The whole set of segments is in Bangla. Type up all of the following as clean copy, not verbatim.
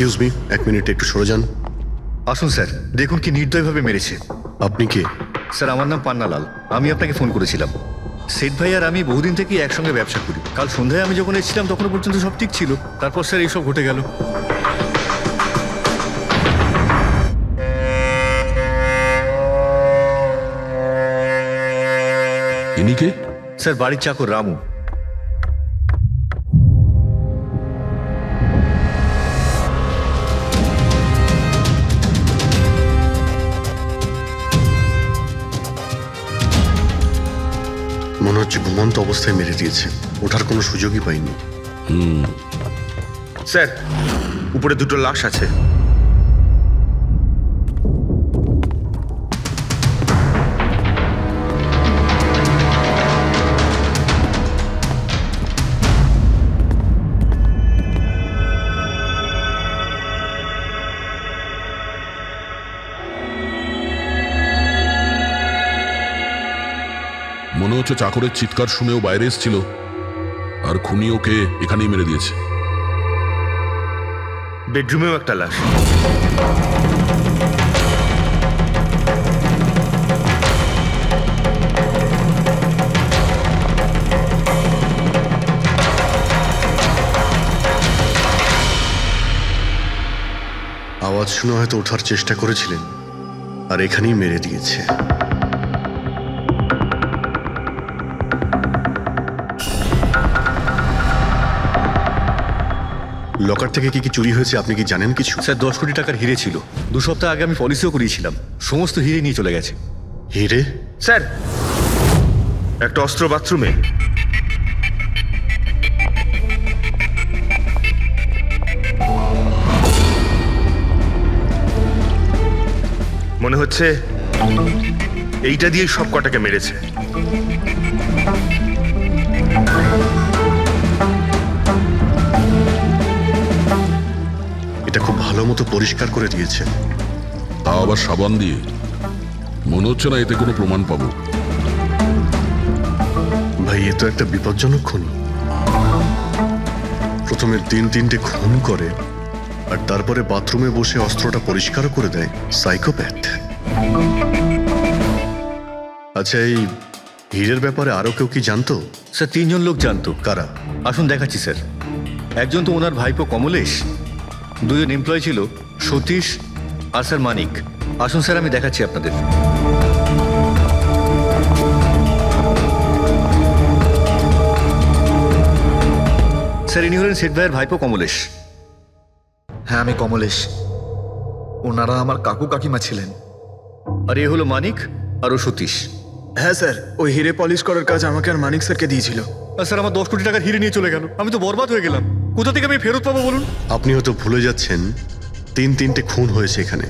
এক্সকিউজ মি, এক মিনিট একটু সরে যান। আসুন স্যার, দেখুন কি নির্দয়ভাবে মেরেছে। আপনি কে? স্যার আমার নাম পান্নালাল, আমি আপনাকে ফোন করেছিলাম। সেট ভাই আর আমি বহুদিন থেকেই একসঙ্গে ব্যবসা করি। কাল সন্ধ্যায় আমি যখন এসেছিলাম তখনও পর্যন্ত সব ঠিক ছিল, তারপর স্যার এইসব ঘটে গেল। ইনি কে? স্যার বাড়ির চাকর রামু। মনে হচ্ছে ঘুমন্ত অবস্থায় মেরে দিয়েছে, ওঠার কোনো সুযোগই পাইনি। স্যার উপরে দুটো লাশ আছে। মনে হচ্ছে চাকরের চিৎকার শুনেও বাইরে এসেছিল আর খুনি ওকে এখানেই মেরে দিয়েছে। বেডরুমেও একটা লাশ। আওয়াজ শুনে হয়তো ওঠার চেষ্টা করেছিলেন আর এখানেই মেরে দিয়েছে। লকার থেকে কি কি চুরি হয়েছে আপনি কি জানেন কিছু? স্যার 10 কোটি টাকার হিরে ছিল, 2 সপ্তাহ আগে আমি পলিসিও করিয়েছিলাম, সমস্ত হিরে নিয়ে চলে গেছে। হিরে? স্যার একটা অস্ত্র বাথরুমে। মনে হচ্ছে এইটা দিয়ে সব কটাকে মেরেছে। এটা খুব ভালো মতো পরিষ্কার করে দিয়েছে। তা আবার সাবান দিয়ে। মনে হচ্ছে না এতে কোনো প্রমাণ পাবো। ভাই এ তো একটা বিপজ্জনক খুনি। প্রথমে 3-3টে খুন করে আর তারপরে বাথরুমে বসে অস্ত্রটা পরিষ্কার করে দেয়। সাইকোপ্যাথ। আচ্ছা, এই হীরের ব্যাপারে আরো কেউ কি জানতো? স্যার 3 জন লোক জানতো। কারা? আসুন দেখাচ্ছি স্যার। একজন তো ওনার ভাইপো কমলেশ, 2 জন এমপ্লয় ছিল সতীশ আর স্যার মানিক। আসুন স্যার আমি দেখাচ্ছি আপনাদের। স্যার ইনি হলেন সেট ভাইয়ের ভাইপো কমলেশ। হ্যাঁ আমি কমলেশ, ওনারা আমার কাকু কাকিমা ছিলেন। আর এ হলো মানিক আর ও সতীশ। হ্যাঁ স্যার, ওই হিরে পলিশ করার কাজ আমাকে আর মানিক স্যারকে দিয়েছিল। আর স্যার আমার 10 কোটি টাকার হিরে নিয়ে চলে গেল, আমি তো বরবাদ হয়ে গেলাম। কোথা থেকে আমি ফেরত পাবো বলুন? আপনি হয়তো ভুলে যাচ্ছেন 3-3টে খুন হয়েছে এখানে।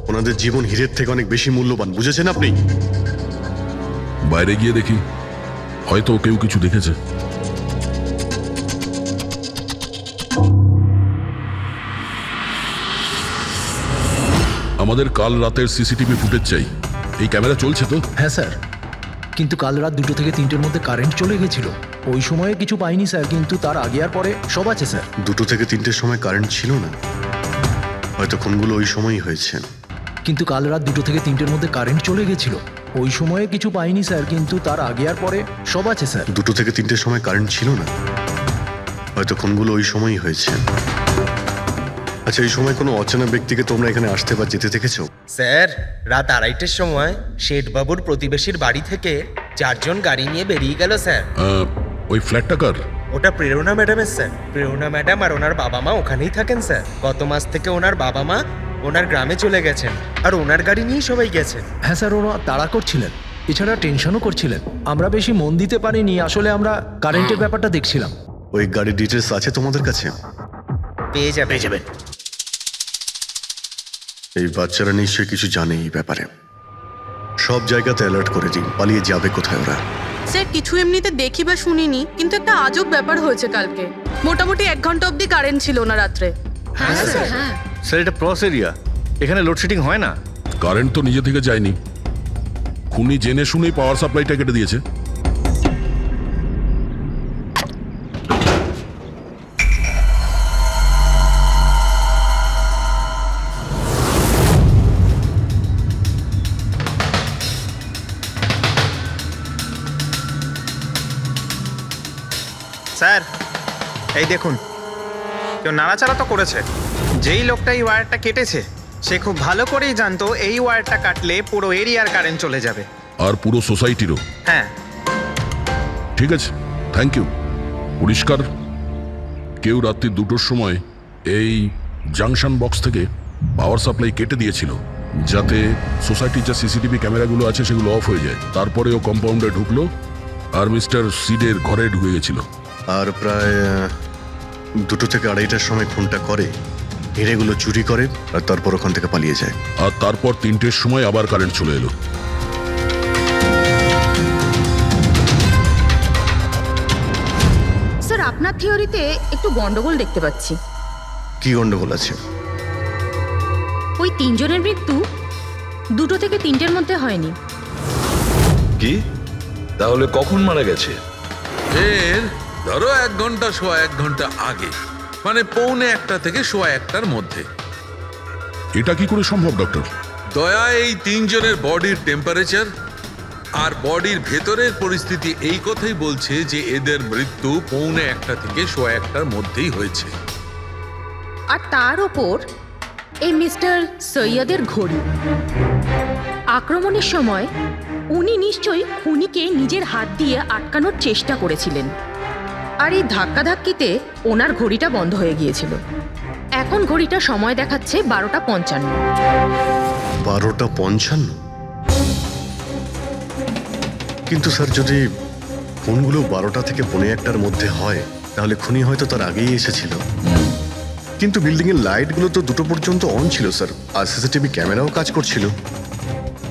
ওনাদের জীবন হীরের থেকে অনেক বেশি মূল্যবান, বুঝেছেন আপনি? বাইরে গিয়ে দেখি, হয়তো কেউ কিছু দেখেছে। আমাদের কাল রাতের সিসিটিভি ফুটেজ চাই। এই ক্যামেরা চলছে তো? হ্যাঁ স্যার, কিন্তু কাল রাত 2 থেকে 3টের মধ্যে কারেন্ট চলে গেছিল। ওই সময়ে কিছু পাইনি স্যার, কিন্তু তার আগে আর পরে সব আছে স্যার। 2 থেকে 3টের সময় কারেন্ট ছিল না, হয়তো খুনগুলো ওই সময়ই হয়েছে। কিন্তু কাল রাত 2 থেকে 3টের মধ্যে কারেন্ট চলে গেছিল। ওই সময়ে কিছু পাইনি স্যার, কিন্তু তার আগে আর পরে সব আছে স্যার। 2 থেকে 3টের সময় কারেন্ট ছিল না, হয়তো খুনগুলো ওই সময়ই হয়েছে। আচ্ছা, এই সময় কোনো অচেনা ব্যক্তিকে তোমরা এখানে আসতে বা যেতে দেখেছো? স্যার রাত 2:30টার সময় শেঠবাবুর প্রতিবেশীর বাড়ি থেকে 4 জন গাড়ি নিয়ে বেরিয়ে গেল স্যার। ওই ফ্ল্যাটটা কার? ওটা প্রেরণা ম্যাডামের স্যার। প্রেরণা ম্যাডাম আর ওনার বাবা মা ওখানেই থাকেন স্যার। গত মাস থেকে ওনার বাবা মা ওনার গ্রামে চলে গেছেন আর ওনার গাড়ি নিয়েই সবাই গেছেন। হ্যাঁ স্যার, ওরা তাড়া করছিলেন, এছাড়া টেনশনও করছিলেন। আমরা বেশি মন দিতে পারিনি, আসলে আমরা কারেন্টের ব্যাপারটা দেখছিলাম। ওই গাড়ির ডিটেলস আছে তোমাদের কাছে? পেয়ে যাবেন। এই বাচ্চারা নিশ্চয়ই কিছু জানে এই ব্যাপারে। সব জায়গাতে অ্যালার্ট করে দিন, পালিয়ে যাবে কোথায় ওরা। স্যার কিছু এমনিতে দেখি বা শুনিনি, কিন্তু একটা আজব ব্যাপার হয়েছে কালকে। মোটামুটি 1 ঘন্টা অবধি কারেন্ট ছিল না রাত্রে। হ্যাঁ স্যার। হ্যাঁ স্যার এটা প্রস এরিয়া, এখানে লোডশেডিং হয় না। কারেন্ট তো নিজে থেকে যায়নি, খুনি জেনে শুনেই পাওয়ার সাপ্লাইটা কেটে দিয়েছে। স্যার এই দেখুন, কেউ নাড়াচাড়া তো করেছে। যেই লোকটা এই ওয়্যারটা কেটেছে সে খুব ভালো করেই জানতো এই ওয়্যারটা কাটলে পুরো এরিয়ার কারেন্ট চলে যাবে। আর পুরো সোসাইটিরও। হ্যাঁ। ঠিক আছে, থ্যাংক ইউ। পরিষ্কার, কেউ রাত্রি 2টোর সময় এই জাংশন বক্স থেকে পাওয়ার সাপ্লাই কেটে দিয়েছিল, যাতে সোসাইটির যা সিসিটিভি ক্যামেরাগুলো আছে সেগুলো অফ হয়ে যায়। তারপরে ও কম্পাউন্ডে ঢুকলো আর মিস্টার সিডের ঘরে ঢুকে গেছিল। আর প্রায় 2টো থেকে 2:30টার সময় খুনটা করে, হিরেগুলো চুরি করে আর তারপর ওখান থেকে পালিয়ে যায়। আর তারপর 3টের সময় আবার কারেন্ট চলে এলো। স্যার, আপনার থিওরিতে একটু গন্ডগোল দেখতে পাচ্ছি। কি গন্ডগোল আছে? ওই 3 জনের মৃত্যু 2টো থেকে 3টের মধ্যে হয়নি। কি? তাহলে কখন মারা গেছে? এর ধরো 1 ঘন্টা সোয়া 1 ঘন্টা আগে, মানে 1:45 থেকে সোয়া 1টার মধ্যে। এটা কি করে সম্ভব ডক্টর? দয়া, এই 3 জনের বডির টেম্পারেচার আর বডির ভেতরের পরিস্থিতি এই কথাই বলছে যে এদের মৃত্যু 1:45 থেকে সোয়া 1টার মধ্যেই হয়েছে। আর তার ওপর এই মিস্টার সৈয়দের ঘড়ি। আক্রমণের সময় উনি নিশ্চয়ই খুনিকে নিজের হাত দিয়ে আটকানোর চেষ্টা করেছিলেন, আর এই ধাক্কাধাক্কিতে ওনার ঘড়িটা বন্ধ হয়ে গিয়েছিল। এখন ঘড়িটা সময় দেখাচ্ছে 12:55। 12:55? কিন্তু স্যার, যদি খুনগুলো 12টা থেকে 1:45টার মধ্যে হয় তাহলে খুনি হয়তো তার আগেই এসেছিল। কিন্তু বিল্ডিং এর লাইটগুলো তো 2টো পর্যন্ত অন ছিল স্যার, আর সিসিটিভি ক্যামেরাও কাজ করছিল।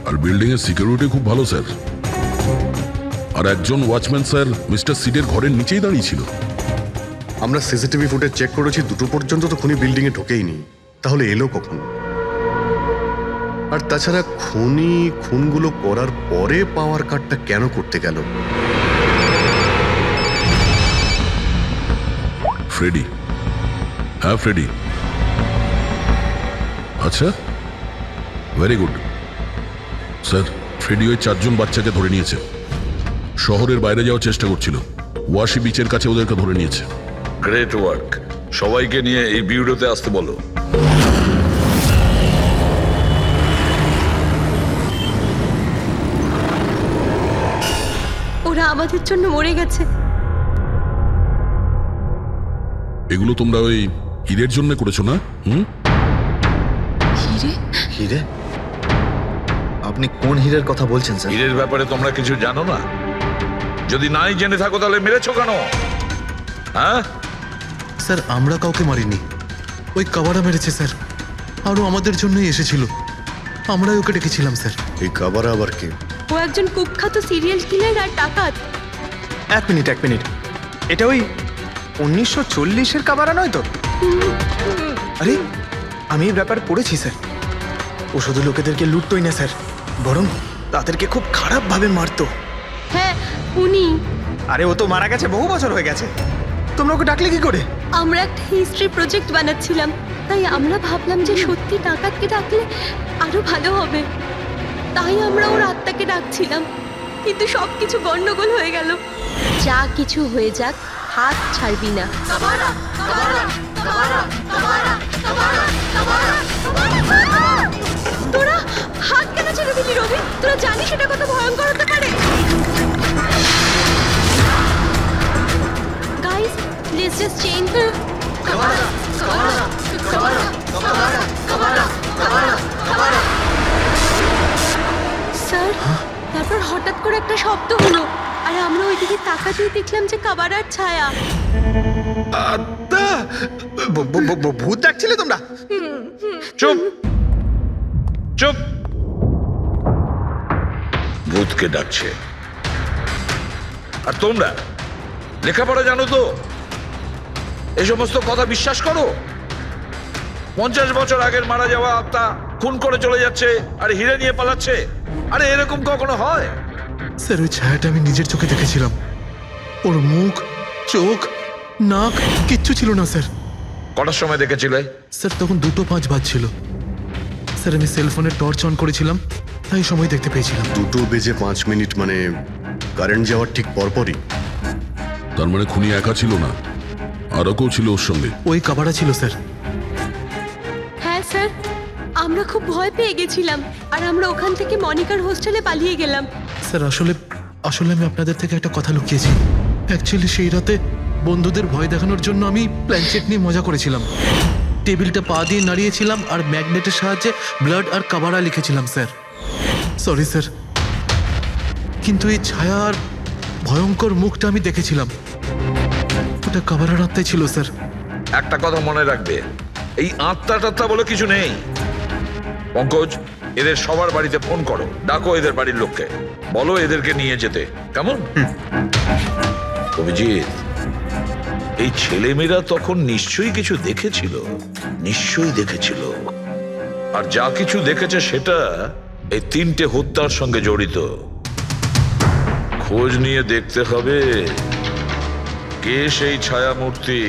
আর বিল্ডিং এর সিকিউরিটি খুব ভালো স্যার। আর একজন ওয়াচম্যান স্যার মিস্টার সিডের ঘরের নিচেই দাঁড়িয়ে ছিল। আমরা সিসিটিভি ফুটেজ চেক করেছি, 2টো পর্যন্ত তো খুনি বিল্ডিং এ ঢোকেইনি। তাহলে এলো কখন? আর তাছাড়া খুনি খুনগুলো করার পরে পাওয়ার কাটটা কেন করতে গেল? ফ্রেডি। হ্যাঁ ফ্রেডি। আচ্ছা, ভেরি গুড স্যার। ফ্রেডি ওই 4 জন বাচ্চাকে ধরে নিয়েছে। শহরের বাইরে যাওয়ার চেষ্টা করছিল, ওয়াশি বিচের কাছে ওদেরকে ধরে নিয়েছে। Great work. সবাইকে নিয়ে এই বিউরোতে আসতে বলো। ওরা আমাদের জন্য মরে গেছে। এগুলো তোমরা ওই হিরের জন্য করেছো না? হিরে? হিরে? আপনি কোন হীরের কথা বলছেন স্যার? হীরের ব্যাপারে তোমরা কিছু জানো না? যদি নাই জেনে থাকো তাহলে মেরেছো কেন? হ্যাঁ স্যার, আমরা কাউকে মারিনি, ওই কাবারা মেরেছে স্যার। আরও আমাদের জন্যই এসেছিল, আমরাই ওকে ডেকেছিলাম স্যার। এই কাবারা আবার কে? ও একজন কুখ্যাত সিরিয়াল কিলার আর ডাকাত। এক মিনিট, এটা ওই 1940-এর কাবারা নয় তো? আরে, আমি এই ব্যাপারে পড়েছি স্যার। ও শুধু লোকেদেরকে লুটতোই না স্যার, বরং তাদেরকে খুব খারাপভাবে মারতো। হ্যাঁ, উনি। আরে, ও তো মারা গেছে, বহু বছর হয়ে গেছে। তোমরা ওকে ডাকলে কি করে? আমরা একটা হিস্ট্রি প্রজেক্ট বানাচ্ছিলাম, তাই আমরা ভাবলাম যে সত্যি ডাকাতকে ডাকলে আরো ভালো হবে। তাই আমরা ওর আত্মাকে ডাকছিলাম, কিন্তু সবকিছু গন্ডগোল হয়ে গেল। যা কিছু হয়ে যাক, হাত ছাড়বি না। তোরা হাত কেন ছেড়ে দিলি রবি? তোরা জানিস এটা কত ভয়ঙ্কর হতে পারে? Guys, let's just change the sir. তারপর হঠাৎ করে একটা শব্দ হলো, আর আমরা ওইদিকে তাকাতেই দেখলাম যে কাবারার ছায়া। ভূত ডাকছিলে তোমরা? চুপ চুপ। ভূতকে ডাকছে। আর তোমরা লেখাপড়া জানো তো? এই সমস্ত কথা বিশ্বাস করো? 50 বছর আগের মারা যাওয়া আত্মা খুন করে চলে যাচ্ছে আর হিরে নিয়ে পালাচ্ছে। আরে এরকম কখনো হয়? স্যার, ওই ছায়াটা আমি নিজের চোখে দেখেছিলাম। ওর মুখ, চোখ, নাক কিচ্ছু ছিল না স্যার। কটার সময় দেখেছিলে? স্যার, তখন 2:05 বাজছিল। স্যার, আমি সেলফোনের টর্চ অন করেছিলাম, তাই সময় দেখতে পেয়েছিলাম। 2:05 মানে কারেন্ট যাওয়ার ঠিক পরপরই? তার মানে খুনি একা ছিল না, আরও কেউ ছিল ওর সঙ্গে। ওই কাবারা ছিল স্যার। হ্যাঁ স্যার, আমরা খুব ভয় পেয়ে গেছিলাম আর আমরা ওখান থেকে মনিকার হোস্টেলে পালিয়ে গেলাম। স্যার আসলে আসলে আমি আপনাদের থেকে একটা কথা লুকিয়েছি। অ্যাকচুয়ালি সেই রাতে বন্ধুদের ভয় দেখানোর জন্য আমি প্ল্যানচেট নিয়ে মজা করেছিলাম। টেবিলটা পা দিয়ে নাড়িয়েছিলাম আর ম্যাগনেটের সাহায্যে ব্লাড আর কাবারা লিখেছিলাম স্যার। সরি স্যার, কিন্তু এই ছায়া আর ভয়ঙ্কর মুখটা আমি দেখেছিলাম, ওটা কাবারার আত্মাই ছিল স্যার। একটা কথা মনে রাখবে, এই আত্মা টাত্মা বলে কিছু নেই। পঙ্কজ, এদের সবার বাড়িতে ফোন করো, ডাকো এদের বাড়ির লোককে, বলো এদেরকে নিয়ে যেতে, কেমন? অভিজিৎ, এই ছেলেমেয়েরা তখন নিশ্চয়ই কিছু দেখেছিল, নিশ্চয়ই দেখেছিল। আর যা কিছু দেখেছে সেটা এই 3টে হত্যার সঙ্গে জড়িত। খোঁজ নিয়ে দেখতে হবে কে সেই ছায়ামূর্তি।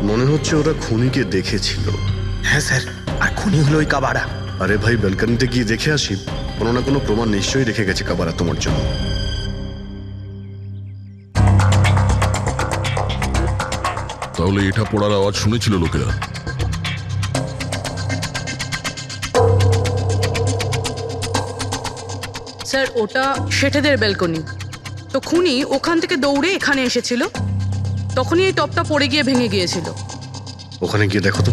মনে হচ্ছে ওরা খুনিকে দেখেছিল। হ্যাঁ স্যার, আর খুনি হলো ওই কাবারা। আরে ভাই, ব্যালকনিতে গিয়ে দেখে আসি, কোনো না কোনো প্রমাণ নিশ্চয়ই রেখে গেছে কাবারা তোমার জন্য। তাহলে এটা পড়ার আওয়াজ শুনেছিল লোকেরা। স্যার ওটা শেঠেদের ব্যালকনি, তো খুনি ওখান থেকে দৌড়ে এখানে এসেছিল, তখনই এই টপটা পড়ে গিয়ে ভেঙে গিয়েছিল। ওখানে গিয়ে দেখো তো।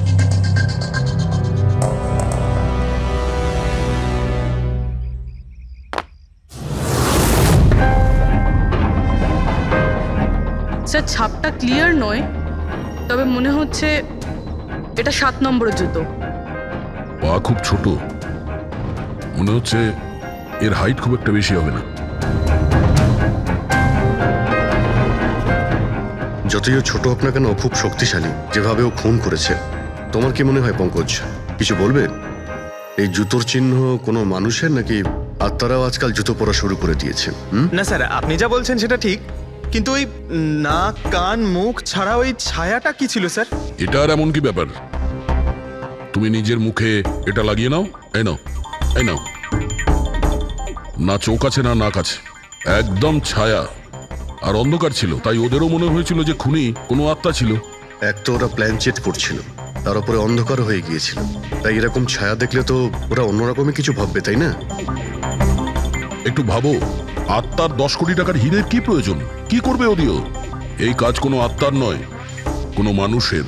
স্যার ছাপটা ক্লিয়ার নয়, তবে মনে হচ্ছে এটা 7 নম্বরের জুতো। পা খুব ছোট, মনে হচ্ছে এর হাইট খুব একটা বেশি হবে না। যতই ও ছোট হোক না কেন, ও খুব শক্তিশালী, যেভাবে ও খুন করেছে। তোমার কি মনে হয় পঙ্কজ, কিছু বলবে? এই জুতোর চিহ্ন কোনো মানুষের, নাকি আত্মারাও আজকাল জুতো পরা শুরু করে দিয়েছে? না স্যার, আপনি যা বলছেন সেটা ঠিক, কিন্তু ওই নাক কান মুখ ছাড়া ওই ছায়াটা কি ছিল স্যার? এটা আর এমন কি ব্যাপার? তুমি নিজের মুখে এটা লাগিয়ে নাও, এই নাও, এই নাও। না চোখ আছে না নাক আছে, একদম ছায়া আর অন্ধকার ছিল, তাই ওদেরও মনে হয়েছিল যে খুনি কোনো আত্মা ছিল। এক তো ওরা প্ল্যানচেট করছিল, তার উপরে অন্ধকার হয়ে গিয়েছিল, তাই এরকম ছায়া দেখলে তো ওরা অন্যরকমই কিছু ভাববে, তাই না? একটু ভাবো, আত্মার 10 কোটি টাকার হীরের কি প্রয়োজন? কি করবে ওদিও? এই কাজ কোনো আত্মার নয়, কোনো মানুষের।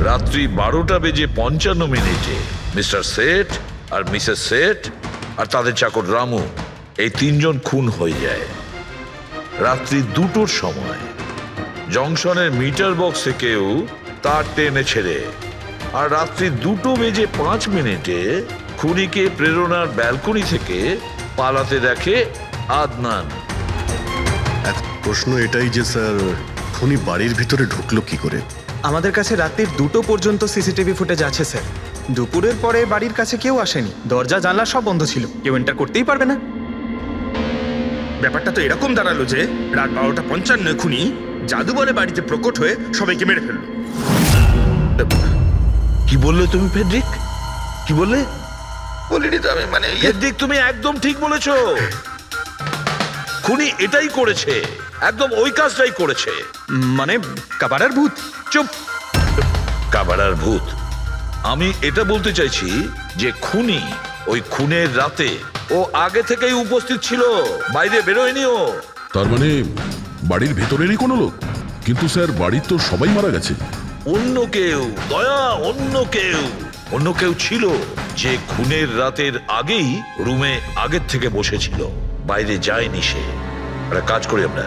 রাত্রি 12:55 মিস্টার সেঠ আর মিসেস সেঠ আর তাদের চাকর রামু, এই 3 জন খুন হয়ে যায়। রাত্রি 2টোর সময় জংশনের মিটার বক্সে কেউ তার টেনে ছেড়ে, আর রাত্রি 2:05 খুনিকে প্রেরণার ব্যালকনি থেকে পালাতে দেখে আদনান। প্রশ্ন এটাই যে স্যার, খুনি বাড়ির ভিতরে ঢুকলো কি করে? আমাদের কাছে রাত্রির 2টো পর্যন্ত সিসিটিভি ফুটেজ আছে স্যার। দুপুরের পরে বাড়ির কাছে কেউ আসেনি, দরজা জানলা সব বন্ধ ছিল, কেউ এন্টার করতেই পারবে না। ব্যাপারটা তো এরকম দাঁড়ালো যে রাত 12:55 খুনি জাদু বলে বাড়িতে প্রকট হয়ে সবাইকে মেরে ফেললো। কি বললে তুমি ফেডরিক? কি বললে? বলিনি তো আমি, মানে ফেডরিক তুমি একদম ঠিক বলেছো। খুনি এটাই করেছে, একদম ওই কাজটাই করেছে। মানে কাবারার ভূত? চুপ, কাবারার ভূত? আমি এটা বলতে চাইছি যে খুনি ওই খুনের রাতে ও আগে থেকেই উপস্থিত ছিল, বাইরে বেরোয়নি ও। তার মানে বাড়ির ভেতরেরই কোনো লোক? কিন্তু স্যার, বাড়ির তো সবাই মারা গেছে। অন্য কেউ, দয়া, অন্য কেউ ছিল যে খুনের রাতের আগেই রুমে আগের থেকে বসেছিল, বাইরে যায়নি সে। একটা কাজ করি আমরা,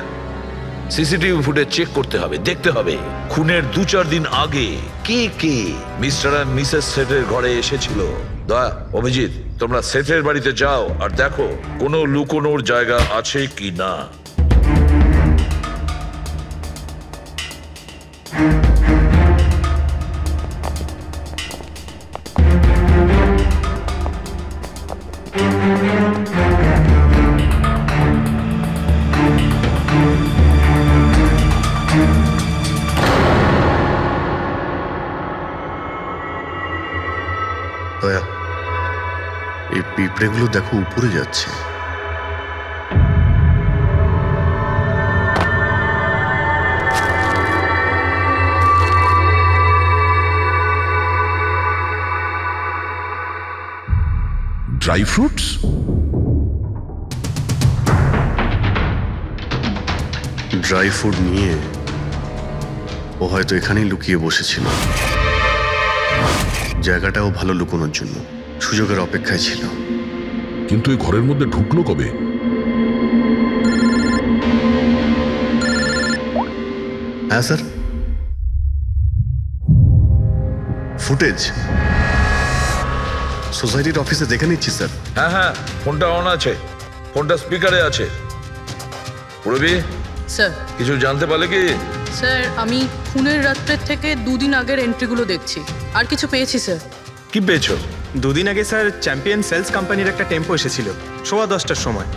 সিসিটিভি ফুটেজ চেক করতে হবে, দেখতে হবে খুনের 2-4 দিন আগে কে কে মিস্টার আর মিসেস সেটের ঘরে এসেছিল। দয়া, অভিজিৎ, তোমরা সেটের বাড়িতে যাও আর দেখো কোনো লুকোনোর জায়গা আছে কি না। পিঁপড়েগুলো দেখো উপরে যাচ্ছে। Dry fruits? ড্রাই ফ্রুট নিয়ে ও হয়তো এখানেই লুকিয়ে বসেছিল। জায়গাটাও ভালো লুকোনোর জন্য সুযোগের অপেক্ষায় ছিল। কিন্তু এই ঘরের মধ্যে ঢুকলো কবে? হ্যাঁ স্যার, ফুটেজ সোসাইটির অফিসে দেখে নিচ্ছি স্যার। হ্যাঁ হ্যাঁ, ফোনটা অন আছে, ফোনটা স্পিকারে আছে। পুরবি স্যার, কিছু জানতে পারলে কি? স্যার, আমি খুনের রাত্রের থেকে 2 দিন আগের এন্ট্রিগুলো দেখছি, আর কিছু পেয়েছি স্যার। কি পেয়েছো? 2 দিন আগে স্যার চ্যাম্পিয়ন সেলস কোম্পানির একটা টেম্পো এসেছিল 10:15টার সময়।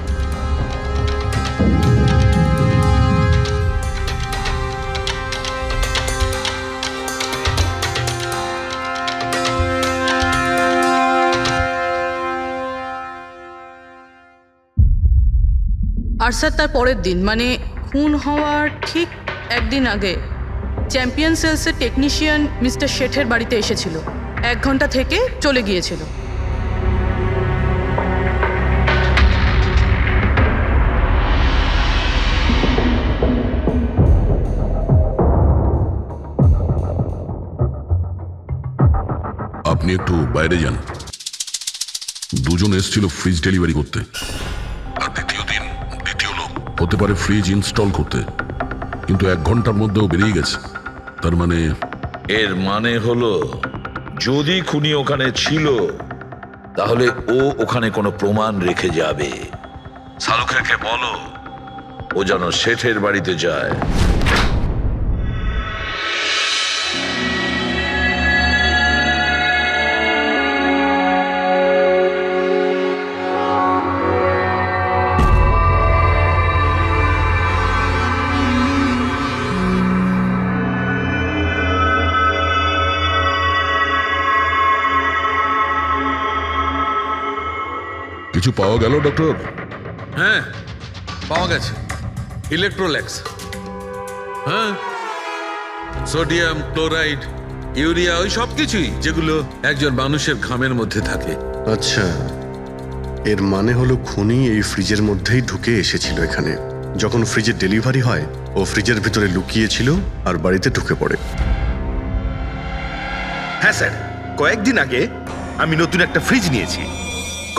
আর স্যার তার পরের দিন মানে খুন হওয়ার ঠিক 1 দিন আগে চ্যাম্পিয়ন সেলসের টেকনিশিয়ান মিস্টার শেঠের বাড়িতে এসেছিল। 1 ঘন্টা থেকে চলে গিয়েছিল। আপনি একটু বাইরে যান। দুজন এসেছিল ফ্রিজ ডেলিভারি করতে, আর দ্বিতীয় লোক হতে পারে ফ্রিজ ইনস্টল করতে, কিন্তু 1 ঘন্টার মধ্যেও বেরিয়ে গেছে। তার মানে এর মানে হলো যদি খুনি ওখানে ছিল তাহলে ও ওখানে কোনো প্রমাণ রেখে যাবে। শালুখেরকে বলো ও যেন শেঠের বাড়িতে যায়। কিছু পাওয়া গেল ডক্টর? হ্যাঁ, পাওয়া গেছে ইলেকট্রোল্যাক্স। হ্যাঁ, সোডিয়াম ক্লোরাইড, ইউরিয়া, ওই সব কিছুই যেগুলো একজন মানুষের ঘামের মধ্যে থাকে। আচ্ছা, এর মানে হলো খুনি এই ফ্রিজের মধ্যেই ঢুকে এসেছিল এখানে। যখন ফ্রিজের ডেলিভারি হয় ও ফ্রিজের ভিতরে লুকিয়েছিল আর বাড়িতে ঢুকে পড়ে। হ্যাঁ স্যার, কয়েকদিন আগে আমি নতুন একটা ফ্রিজ নিয়েছি।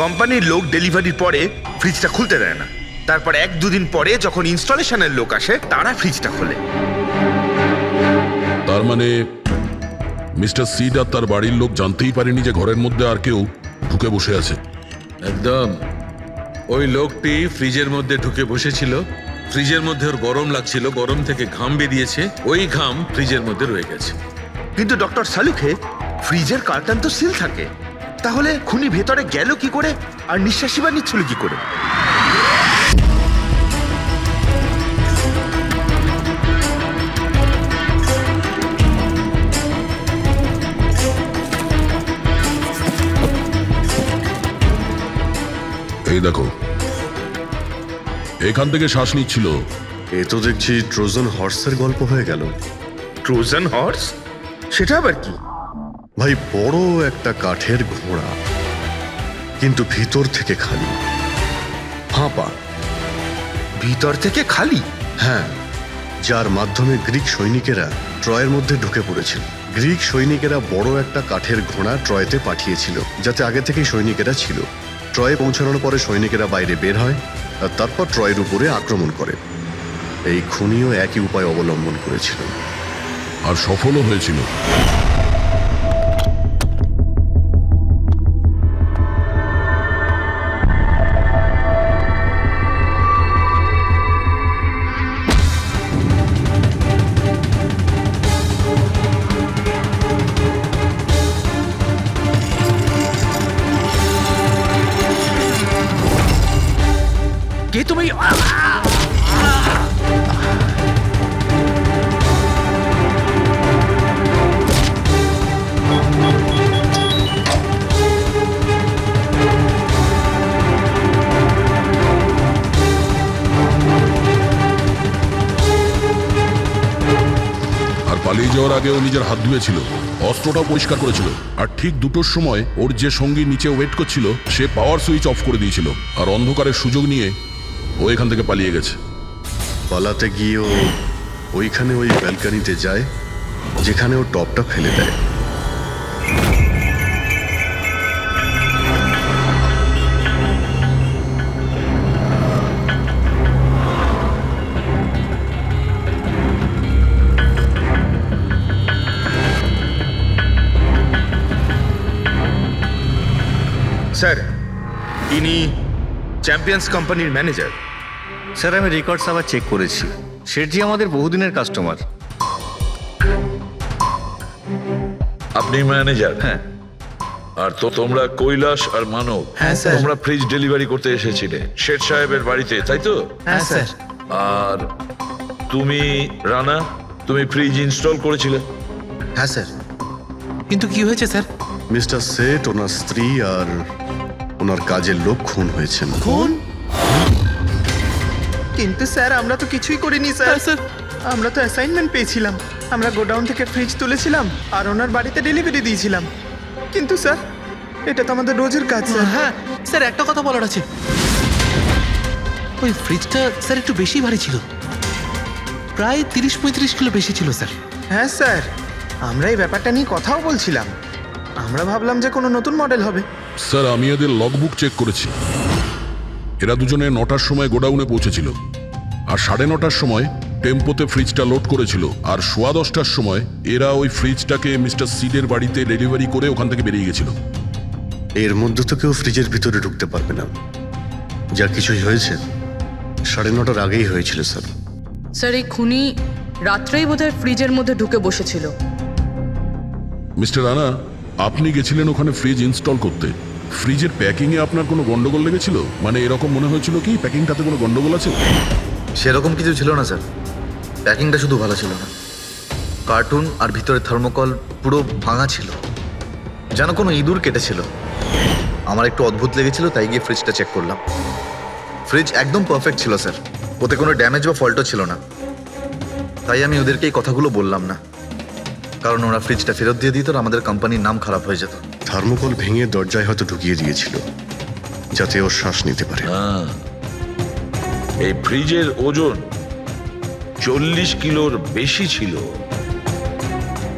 কোম্পানির লোক ডেলিভারির পরে ফ্রিজটা খুলতে দেয় না। তারপর 1-2 দিন পরে যখন ইনস্টলেশনের লোক আসে তারা ফ্রিজটা খোলে। তার মানে মিস্টার সিড আর তার বাড়ির লোক জানতেই পারেনি যে ঘরের মধ্যে আর কেউ ঢুকে বসে আছে। একদম। ওই লোকটি ফ্রিজের মধ্যে ঢুকে বসেছিল, ফ্রিজের মধ্যে ওর গরম লাগছিল, গরম থেকে ঘাম বেরিয়েছে, ওই ঘাম ফ্রিজের মধ্যে রয়ে গেছে। কিন্তু ডক্টর শালুখে, ফ্রিজের কার্টন তো সিল থাকে, তাহলে খুনি ভেতরে গেল কি করে আর নিঃশ্বাসই বা নিচ্ছিল কি করে? এই দেখো, এখান থেকে শ্বাস নিচ্ছিল। এ তো দেখছি ট্রোজান হর্সের গল্প হয়ে গেল। Trojan horse? সেটা আবার কি? ভাই, বড় একটা কাঠের ঘোড়া, কিন্তু ভিতর থেকে খালি, ফাঁপা। ভিতর থেকে খালি? হ্যাঁ, যার মাধ্যমে গ্রিক সৈনিকেরা ট্রয়ের মধ্যে ঢুকে পড়েছিল। গ্রিক সৈনিকেরা বড় একটা কাঠের ঘোড়া ট্রয়েতে পাঠিয়েছিল, যাতে আগে থেকেই সৈনিকেরা ছিল। ট্রয়ে পৌঁছানোর পরে সৈনিকেরা বাইরে বের হয় আর তারপর ট্রয়ের উপরে আক্রমণ করে। এই খুনিও একই উপায় অবলম্বন করেছিল আর সফলও হয়েছিল। কে তুমি? বেরিয়ে যাওয়ার আগে ও নিজের হাত ধুয়েছিল, অস্ত্রটাও পরিষ্কার করেছিল, আর ঠিক 2টোর সময় ওর যে সঙ্গী নিচে ওয়েট করছিল সে পাওয়ার সুইচ অফ করে দিয়েছিল, আর অন্ধকারের সুযোগ নিয়ে ও এখান থেকে পালিয়ে গেছে। পালাতে গিয়ে ও ওইখানে ওই ব্যালকানিতে যায় যেখানে ও টপটা ফেলে দেয়। স্যার, ইনি চ্যাম্পিয়ন্স কোম্পানির ম্যানেজার। স্যার, আমি রেকর্ডস আবার চেক করেছি, শেঠজি আমাদের বহুদিনের কাস্টমার। আপনি ম্যানেজার? হ্যাঁ। আর তো তোমরা কৈলাস আর মানব, হ্যাঁ স্যার। তোমরা ফ্রিজ ডেলিভারি করতে এসেছিলে শেঠ সাহেবের বাড়িতে, তাই তো? হ্যাঁ স্যার। আর তুমি রানা, তুমি ফ্রিজ ইনস্টল করেছিলে? হ্যাঁ স্যার। কিন্তু কি হয়েছে স্যার? মিস্টার সেট, ওনার স্ত্রী আর ওনার কাজের লোক খুন হয়েছেন। খুন? কিন্তু স্যার আমরা তো কিছুই করিনি স্যার। স্যার আমরা তো অ্যাসাইনমেন্ট পেয়েছিলাম, আমরা গোডাউন থেকে ফ্রিজ তুলেছিলাম আর ওনার বাড়িতে ডেলিভারি দিয়েছিলাম। কিন্তু স্যার এটা তো আমাদের রোজের কাজ স্যার। হ্যাঁ স্যার, একটা কথা বলার আছে। ওই ফ্রিজটা স্যার একটু বেশি ভারী ছিল, প্রায় 30-35 কিলো বেশি ছিল স্যার। হ্যাঁ স্যার, আমরা এই ব্যাপারটা নিয়ে কথাও বলছিলাম। আমরা ভাবলাম যে কোনো নতুন মডেল হবে। স্যার, আমি এদের লগবুক চেক করেছি। এরা দুজনে 9টার সময় গোডাউনে পৌঁছেছিল, আর 9:30টার সময় টেম্পোতে ফ্রিজটা লোড করেছিল, আর 10:15টার সময় এরা ওই ফ্রিজটাকে মিস্টার সিডের বাড়িতে ডেলিভারি করে ওখান থেকে বেরিয়ে গেছিল। এর মধ্যে তো কেউ ফ্রিজের ভিতরে ঢুকতে পারবে না। যা কিছুই হয়েছে 9:30টার আগেই হয়েছিল স্যার। স্যার এই খুনি রাত্রেই বোধহয় ফ্রিজের মধ্যে ঢুকে বসেছিল। মিস্টার রানা, আপনি গেছিলেন ওখানে ফ্রিজ ইনস্টল করতে। ফ্রিজের প্যাকিংয়ে আপনার কোনো গন্ডগোল লেগেছিল? মানে এরকম মনে হয়েছিল কি প্যাকিংটাতে কোনো গন্ডগোল আছে? সেরকম কিছু ছিল না স্যার, প্যাকিংটা শুধু ভালো ছিল না, কার্টুন আর ভিতরে থার্মোকল পুরো ভাঙা ছিল, যেন কোনো ইঁদুর কেটেছিল। আমার একটু অদ্ভুত লেগেছিল, তাই গিয়ে ফ্রিজটা চেক করলাম। ফ্রিজ একদম পারফেক্ট ছিল স্যার, ওতে কোনো ড্যামেজ বা ফল্টও ছিল না। তাই আমি ওদেরকে এই কথাগুলো বললাম না, কারণ ওরা ফ্রিজটা ফেরত দিয়ে দিত আর আমাদের কোম্পানির নাম খারাপ হয়ে যেত। থার্মোকল ভেঙে দরজায় হয়তো ঢুকিয়ে দিয়েছিল যাতে ও শ্বাস নিতে পারে। এই ফ্রিজের ওজন 40 কিলোর বেশি ছিল।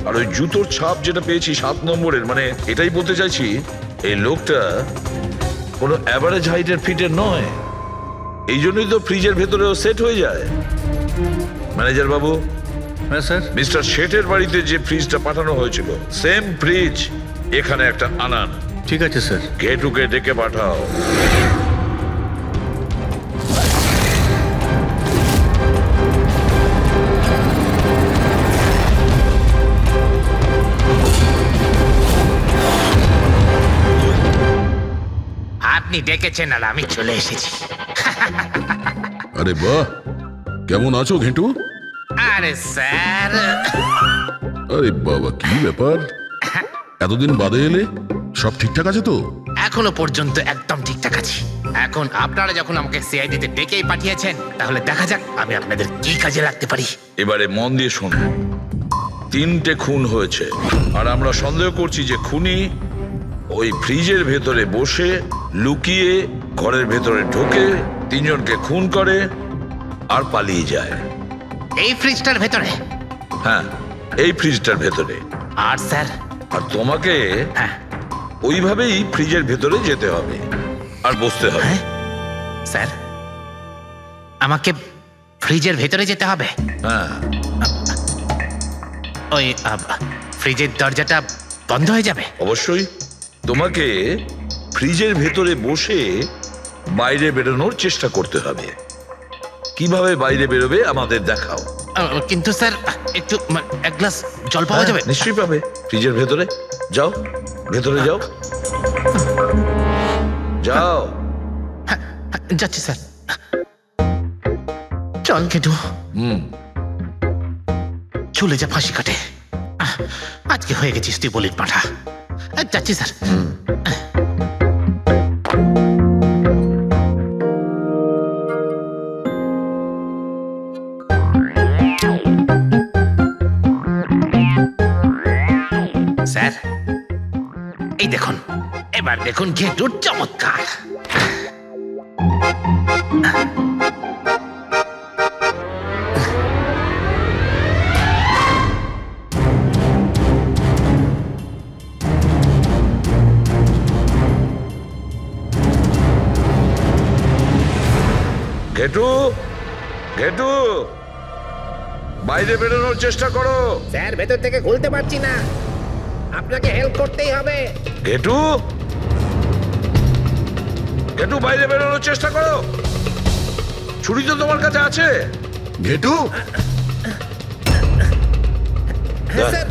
আর ওই জুতোর ছাপ যেটা পেয়েছি 7 নম্বরের, মানে এটাই বলতে চাইছি এই লোকটা কোনো অ্যাভারেজ হাইটের ফিটের নয়। এই জন্যই তো ফ্রিজের ভেতরেও সেট হয়ে যায়। ম্যানেজার বাবু, হ্যাঁ স্যার। মিস্টার শেঠের বাড়িতে যে ফ্রিজটা পাঠানো হয়েছিল সেম ফ্রিজ এখানে একটা আনান। ঠিক আছে স্যার। ঘেটুকে ডেকে পাঠাও। আপনি ডেকেছেন আর আমি চলে এসেছি। আরে বাহ, কেমন আছো ঘেটু? আরে স্যার, আরে বাবা, কি ব্যাপার, এতদিন বাদে এলে? সব ঠিকঠাক আছে তো? এখনো পর্যন্ত একদম ঠিকঠাক আছি। এখন আপনারা যখন আমাকে সিআইডিতে ডেকেই পাঠিয়েছেন, তাহলে দেখা যাক আমি আপনাদের কি কাজে লাগতে পারি। এবারে মন দিয়ে শুনুন। 3টে খুন হয়েছে, আর আমরা সন্দেহ করছি যে খুনি ওই ফ্রিজের ভেতরে বসে লুকিয়ে ঘরের ভেতরে ঢোকে, 3 জনকে খুন করে আর পালিয়ে যায়। এই ফ্রিজটার ভেতরে? হ্যাঁ, এই ফ্রিজটার ভেতরে। আর স্যার? আর তোমাকে ওইভাবেই ফ্রিজের ভেতরে যেতে হবে আর বসতে হবে। স্যার, আমাকে ফ্রিজের ভেতরে যেতে হবে? হ্যাঁ। ওই ফ্রিজের দরজাটা বন্ধ হয়ে যাবে? অবশ্যই। তোমাকে ফ্রিজের ভেতরে বসে বাইরে বেরোনোর চেষ্টা করতে হবে। কিভাবে বাইরে বেরোবে আমাদের দেখাও। কিন্তু স্যার, একটু এক গ্লাস জল পাওয়া যাবে? নিশ্চয়ই পাবে। ফ্রিজের ভেতরে যাও, ভেতরে যাও, যাও। যাচ্ছি স্যার। চল কেটু, চলে যা ফাঁসি কাটে। আজকে হয়ে গেছিস তুই বলির পাঠা। যাচ্ছি স্যার। দেখুন, এবার দেখুন ঘেটুর চমৎকার। ঘেটু, ঘেটু, বাইরে বেরোনোর চেষ্টা করো। স্যার, ভেতর থেকে খুলতে পারছি না, আপনাকে হেল্প করতেই হবে। ঘেটু, ঘেটু, বাইরে বেরোনোর চেষ্টা করো। ছুরি তো তোমার কাছে আছে। ঘেটু, স্যার,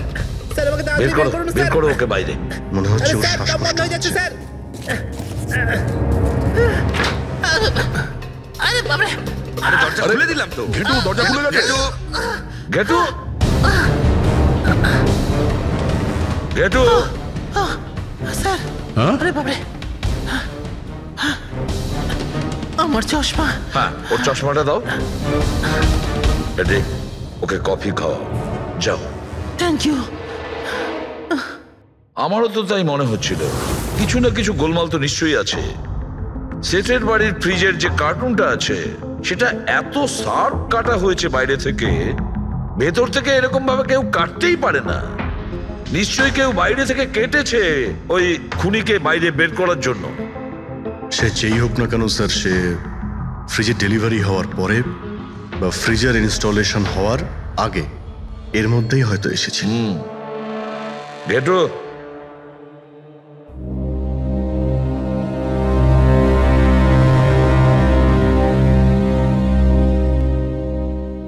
স্যার আমাকে বের তাড়াতাড়ি করো, বের করুন বের স্যার। করো ওকে বাইরে। মনে হচ্ছে ওর স্যার, দম শ্বাসকষ্ট বন্ধ হয়ে যাচ্ছে হচ্ছে। স্যার। আরে বাবারে, দরজা খুলে দিলাম তো। ঘেটু, দরজা খুলে গেছে। ঘেটু, ঘেটু, স্যার, হ্যাঁ? আরে বাবারে, আমার চশমা। হ্যাঁ, ওর চশমাটা দাও। এডি, ওকে কফি খাওয়াও, যাও। Thank you. আমারও তো তাই মনে হচ্ছিল, কিছু না কিছু গোলমাল তো নিশ্চয়ই আছে। সেটের বাড়ির ফ্রিজের যে কার্টুনটা আছে সেটা এত শার্প কাটা হয়েছে বাইরে থেকে, ভেতর থেকে এরকম ভাবে কেউ কাটতেই পারে না। নিশ্চয়ই কেউ বাইরে থেকে কেটেছে ওই খুনিকে বাইরে বের করার জন্য। সে যেই হোক না কেন স্যার, সে ফ্রিজের ডেলিভারি হওয়ার পরে বা ফ্রিজার ইনস্টলেশন হওয়ার আগে এর মধ্যেই হয়তো এসেছে। ঘেটু,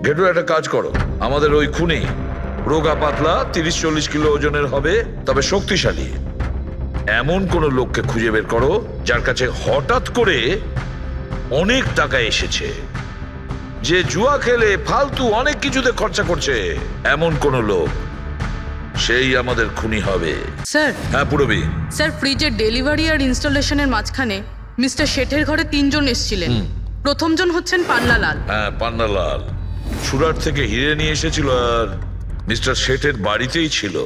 ঘেটু, একটা কাজ করো, আমাদের ওই খুনি রোগা পাতলা 30-40 কিলো ওজনের হবে, তবে শক্তিশালী এমন কোন লোককে খুঁজে বের করো যার কাছে হঠাৎ করে অনেক টাকা এসেছে, যে জুয়া খেলে ফালতু অনেক কিছুতে খরচা করছে, এমন কোন লোক, সেই আমাদের খুনি হবে। স্যার, হ্যাঁ পুরবি। স্যার, ফ্রিজের ডেলিভারি আর ইনস্টলেশনের মাঝখানে মিস্টার শেঠের ঘরে 3 জন এসেছিলেন। প্রথমজন হচ্ছেন পান্নালাল। হ্যাঁ, পান্নালাল সুরাট থেকে হিরে নিয়ে এসেছিল আর মিস্টার শেঠের বাড়িতেই ছিল।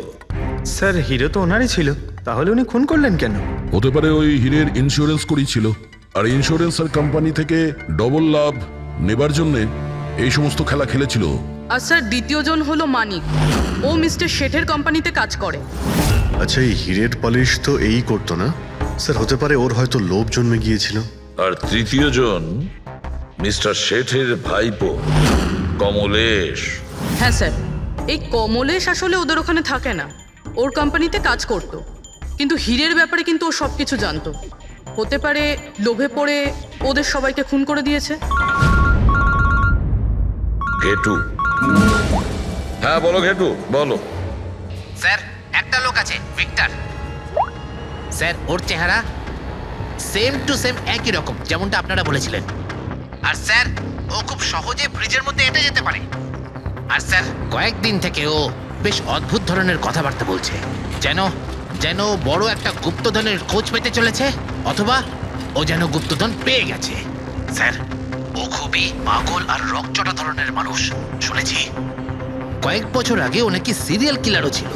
স্যার, হিরো তো ওনারই ছিল, তাহলে উনি খুন করলেন কেন? হতে পারে ওই হীরের ইন্স্যুরেন্স করেছিল, আর ইন্স্যুরেন্সের কোম্পানি থেকে ডবল লাভ নেবার জন্য এই সমস্ত খেলা খেলেছিল। আর স্যার, দ্বিতীয়জন হলো মানিক। ও মিস্টার শেঠের কোম্পানিতে কাজ করে। আচ্ছা, এই হীরের পালিশ তো এই করতো না স্যার? হতে পারে ওর হয়তো লোভ জন্মে গিয়েছিল। আর তৃতীয় জন মিস্টার শেঠের ভাইপো কমলেশ। হ্যাঁ স্যার, এই কমলেশ আসলে ওদের ওখানে থাকে না, ওর কোম্পানিতে কাজ করত, কিন্তু হীরের ব্যাপারে কিন্তু ও সবকিছু জানতো। হতে পারে লোভে পড়ে ওদের সবাইকে খুন করে দিয়েছে। ঘেটু, হ্যাঁ বলো ঘেটু, বলো। স্যার, একটা লোক আছে, ভিক্টর। স্যার, ওর চেহারা সেম টু সেম একই রকম যেমনটা আপনারা বলেছিলেন। আর স্যার, ও খুব সহজে ফ্রিজের মধ্যে এঁটে যেতে পারে। আর স্যার, কয়েকদিন থেকে ও বেশ অদ্ভুত ধরনের কথাবার্তা বলছে, যেন যেন বড় একটা গুপ্তধনের খোঁজ পেতে চলেছে, অথবা ও যেন গুপ্তধন পেয়ে গেছে। স্যার, ও খুবই পাগল আর রকচটা ধরনের মানুষ। শুনেছি কয়েক বছর আগে ও নাকি সিরিয়াল কিলারও ছিল।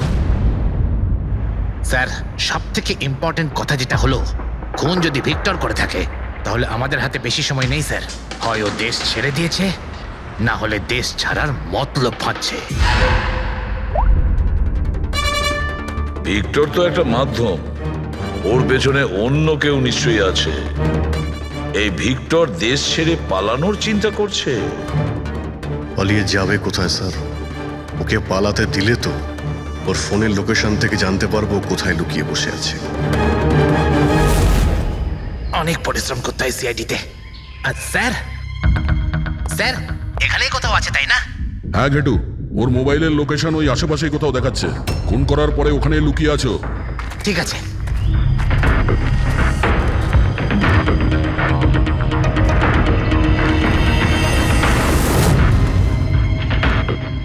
স্যার, সব থেকে ইম্পর্টেন্ট কথা যেটা হলো, খুন যদি ভিক্টর করে থাকে তাহলে আমাদের হাতে বেশি সময় নেই স্যার। হয় ও দেশ ছেড়ে দিয়েছে, না হলে দেশ ছাড়ার মতলব ভাবছে। ভিক্টর তো একটা মাধ্যম, ওর পেছনে অন্য কেউ নিশ্চয়ই আছে। এই ভিক্টর দেশ ছেড়ে পালানোর চিন্তা করছে। পালিয়ে যাবে কোথায় স্যার? ওকে পালাতে দিলে তো ওর ফোনের লোকেশন থেকে জানতে পারবো কোথায় লুকিয়ে বসে আছে। অনেক পরিশ্রম করতে হয় সিআইডিতে। আর স্যার, স্যার এখানেই কোথাও আছে তাই না? হ্যাঁ ঘেটু, ওর মোবাইলের লোকেশন ওই আশেপাশেই কোথাও দেখাচ্ছে। খুন করার পরে ওখানে লুকিয়ে আছো। ঠিক আছে।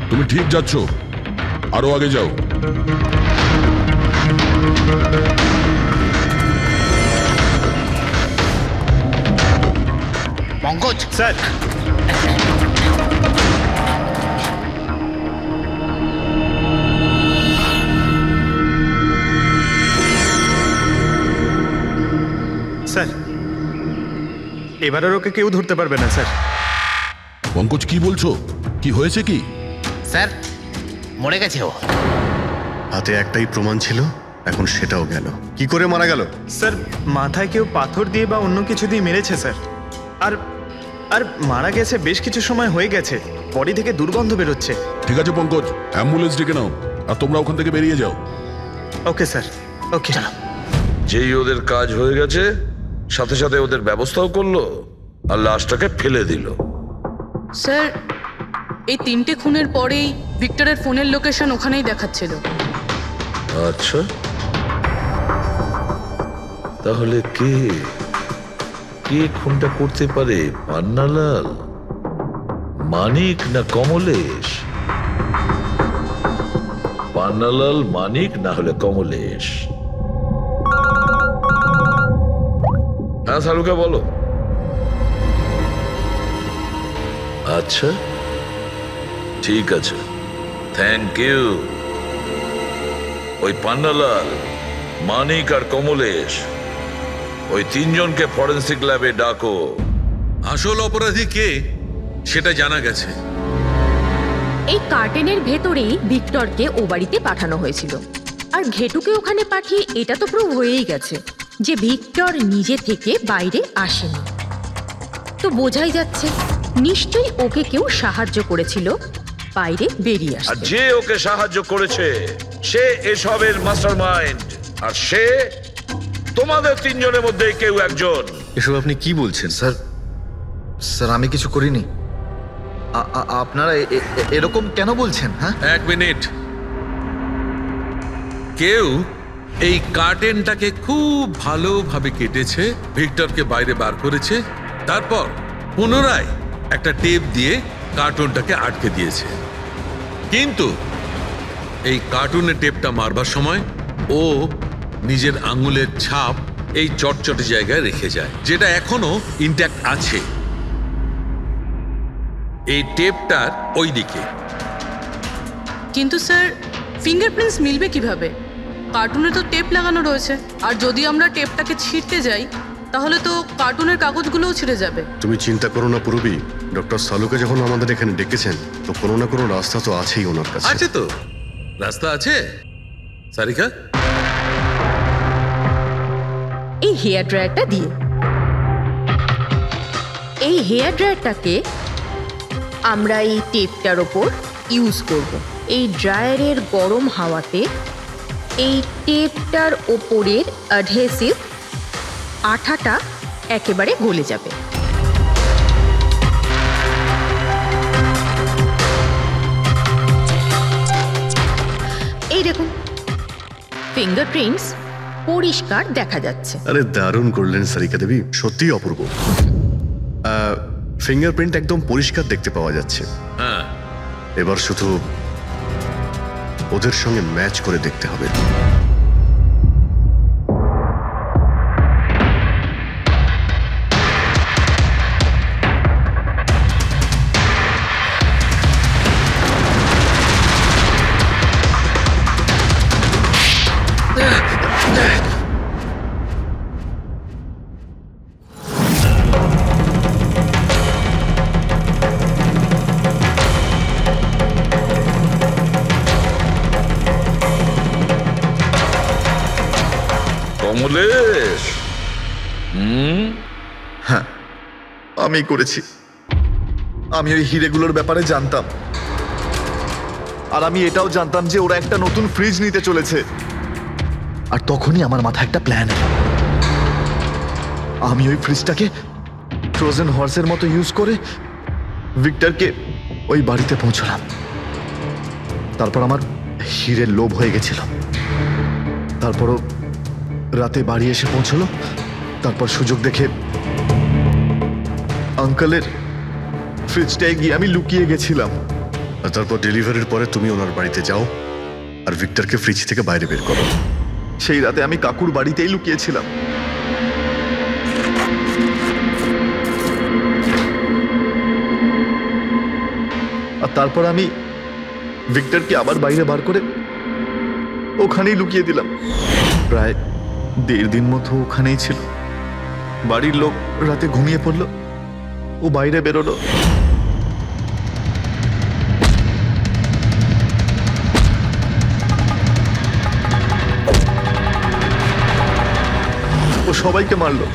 তুমি ঠিক যাচ্ছ, আরো আগে যাও। পঙ্কজ স্যার, স্যার এবার আর ওকে কেউ ধরতে পারবে না স্যার। পঙ্কজ কি বলছো? কি হয়েছে কি? স্যার মরে গেছে ও। হাতে একটাই প্রমাণ ছিল, এখন সেটাও গেল। কি করে মারা গেল? স্যার মাথায় কেউ পাথর দিয়ে বা অন্য কিছু দিয়ে মেরেছে স্যার। আর আর মারা গেছে বেশ কিছু সময় হয়ে গেছে, বডি থেকে দুর্গন্ধ বেরোচ্ছে। ঠিক আছে পঙ্কজ, অ্যাম্বুলেন্স ডেকে নাও আর তোমরা ওখান থেকে বেরিয়ে যাও। ওকে স্যার, ওকে। যেই ওদের কাজ হয়ে গেছে সাথে সাথে ওদের ব্যবস্থাও করলো আর লাশটাকে ফেলে দিল। স্যার এই 3টে খুনের পরেই ভিক্টরের ফোনের লোকেশন ওখানেই দেখাচ্ছিল। আচ্ছা, তাহলে কে কে খুনটা করতে পারে? পান্নালাল, মানিক না কমলেশ? পান্নালাল, মানিক না হলে কমলেশ। হ্যাঁ সালুকে বলো। আচ্ছা ঠিক আছে, থ্যাংক ইউ। ওই পান্নালাল, মানিক আর কমলেশ, ওই 3 জনকে ফরেন্সিক ল্যাবে ডাকো। আসল অপরাধী কে সেটা জানা গেছে। এই কার্টেনের ভেতরেই ভিক্টরকে ও বাড়িতে পাঠানো হয়েছিল, আর ঘেটুকে ওখানে পাঠিয়ে এটা তো প্রুভ হয়েই গেছে যে ভিক্টর নিজে থেকে বাইরে আসেনি। তো বোঝাই যাচ্ছে নিশ্চয়ই ওকে কেউ সাহায্য করেছিল বাইরে বেরিয়ে আর আসতে। যে ওকে সাহায্য করেছে সে এসবের মাস্টারমাইন্ড, আর সে তোমাদের 3 জনের মধ্যে কেউ একজন। এসব আপনি কি বলছেন? স্যার স্যার আমি কিছু করিনি। আপনারা এরকম কেন বলছেন? হ্যাঁ 1 মিনিট। কেউ এই কার্টেনটাকে খুব ভালোভাবে কেটেছে, ভিক্টরকে বাইরে বার করেছে, তারপর পুনরায় একটা টেপ দিয়ে কার্টুনটাকে আটকে দিয়েছে। কিন্তু এই কার্টুনের টেপটা মারবার সময় ও নিজের আঙুলের ছাপ এই চটচটে জায়গায় রেখে যায়, যেটা এখনো ইনট্যাক্ট আছে। এই টেপটার ওই দিকে। কিন্তু স্যার ফিঙ্গারপ্রিন্টস মিলবে কিভাবে? কার্টুনে তো টেপ লাগানো রয়েছে, আর যদি আমরা টেপটাকে ছিঁড়তে যাই তাহলে তো কার্টুনের কাগজগুলোও ছিঁড়ে যাবে। তুমি চিন্তা করো না পুরবি, ডক্টর সালুকে যখন আমাদের এখানে ডেকেছেন তো কোনো না কোনো রাস্তা তো আছেই ওনার কাছে। আছে তো, রাস্তা আছে। সারিকা এই হেয়ার ড্রায়ারটা দিয়ে, এই হেয়ার ড্রায়ারটাকে আমরা এই টেপটার ওপর ইউজ করব। এই ড্রায়ারের গরম হাওয়াতে এই টেপটার ওপরের অ্যাডহেসিভ আঠাটা একেবারে গলে যাবে। এই দেখুন, ফিঙ্গারপ্রিন্টস পরিষ্কার দেখা যাচ্ছে। আরে দারুণ করলেন সারিকা দেবী, সত্যিই অপূর্ব। ফিঙ্গারপ্রিন্ট একদম পরিষ্কার দেখতে পাওয়া যাচ্ছে। হ্যাঁ, এবার শুধু ওদের সঙ্গে ম্যাচ করে দেখতে হবে। কমলেশ, হ্যাঁ আমি করেছি। আমি ওই হিরেগুলোর ব্যাপারে জানতাম, আর আমি এটাও জানতাম যে ওরা একটা নতুন ফ্রিজ নিতে চলেছে। আর তখনই আমার মাথায় একটা প্ল্যান এলো। আমি ওই ফ্রিজটাকে ফ্রোজেন হর্সের মতো ইউজ করে ভিক্টরকে ওই বাড়িতে পৌঁছলাম। তারপর আমার হিরের লোভ হয়ে গেছিল। তারপরও রাতে বাড়ি এসে পৌঁছলো। তারপর সুযোগ দেখে আঙ্কেলের ফ্রিজটায় গিয়ে আমি লুকিয়ে গেছিলাম। আর তারপর ডেলিভারির পরে তুমি ওনার বাড়িতে যাও আর ভিক্টরকে ফ্রিজ থেকে বাইরে বের করো। সেই রাতে আমি কাকুর বাড়িতেই লুকিয়েছিলাম। আর তারপর আমি ভিক্টরকে আবার বাইরে বার করে ওখানেই লুকিয়ে দিলাম। প্রায় 1.5 দিন মতো ওখানেই ছিল। বাড়ির লোক রাতে ঘুমিয়ে পড়লো, ও বাইরে বেরোলো। ও সবাইকে মারলো,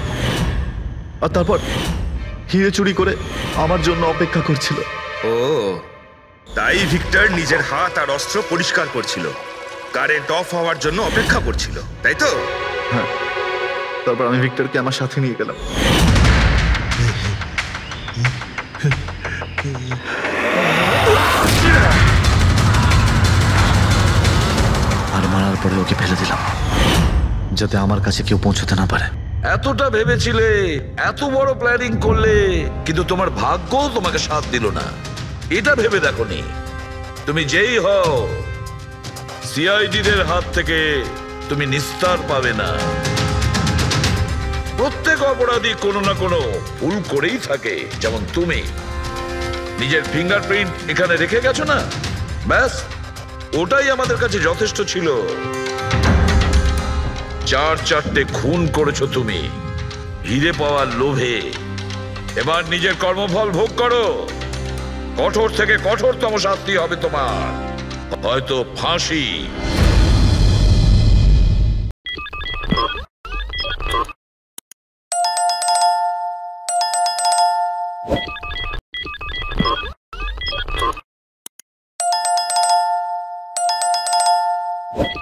আর তারপর হিরে চুরি করে আমার জন্য অপেক্ষা করছিল। ও তাই ভিক্টর নিজের হাত আর অস্ত্র পরিষ্কার করছিল, কারেন্ট অফ হওয়ার জন্য অপেক্ষা করছিল, তাই তো? হ্যাঁ, তারপর আমি ভিক্টরকে আমার সাথে নিয়ে গেলাম। আর মারার পরে ওকে ফেলে দিলাম, যাতে আমার কাছে কেউ পৌঁছতে না পারে। এতটা ভেবেছিলে, এত বড় প্ল্যানিং করলে, কিন্তু তোমার ভাগ্য তোমাকে সাথ দিল না। এটা ভেবে দেখোনি তুমি যেই হও সিআইডিদের হাত থেকে তুমি নিস্তার পাবে না। প্রত্যেক অপরাধী কোনো না কোনো ভুল করেই থাকে, যেমন তুমি নিজের ফিঙ্গারপ্রিন্ট এখানে রেখে গেছো না, ব্যাস ওটাই আমাদের কাছে যথেষ্ট ছিল। 4-4টে খুন করেছো তুমি হিরে পাওয়ার লোভে। এবার নিজের কর্মফল ভোগ করো, কঠোর থেকে কঠোরতম শাস্তি হবে তোমার, হয়তো ফাঁসি। What?